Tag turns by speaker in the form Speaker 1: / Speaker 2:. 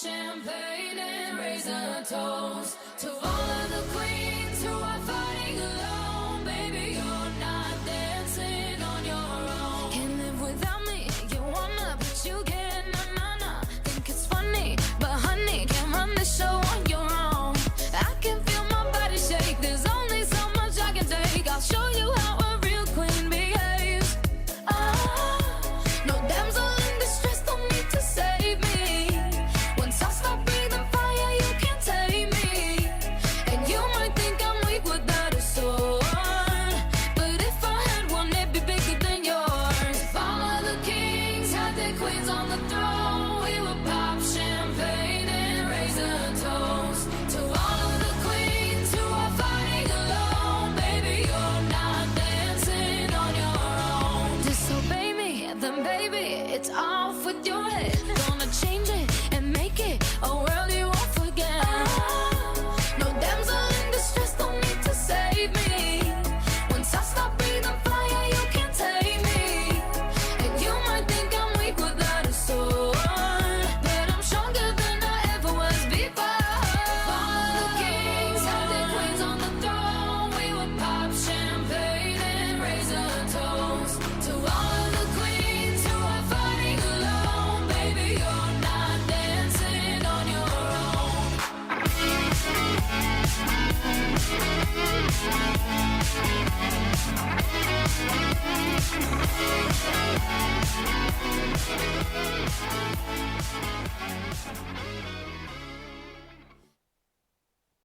Speaker 1: champagne and raise a toast to all of the queens who are fighting alone. Baby, you're not dancing on your own. Can't live without me, you wanna, but you can't. Nah, nah, nah. Think it's funny, but honey, can't run the show on your own. I can feel my body shake, there's only so much I can take. I'll show you how a real queen behaves. No damsel in distress, don't need to save me. Once I stop breathing fire, you can't tame me. And you might think I'm weak without a sword, but if I had one, it'd be bigger than yours. If all of the kings had their queens on the throne, we would pop champagne and raise a toast to all of the queens who are fighting alone. Baby, you're not dancing on your own. Disobey me, then baby, it's off with your head. Gonna change it and make it a world you won't forget. No damsel in distress, don't need to save me. Once I stop breathing fire, you can't tame me. And you might think I'm weak without a sword, but I'm stronger than I ever was before. If all of the kings had their queens on the throne, we would pop champagne and raise a toast to all of the queens who are fighting alone. Baby, you're not dancing on your own.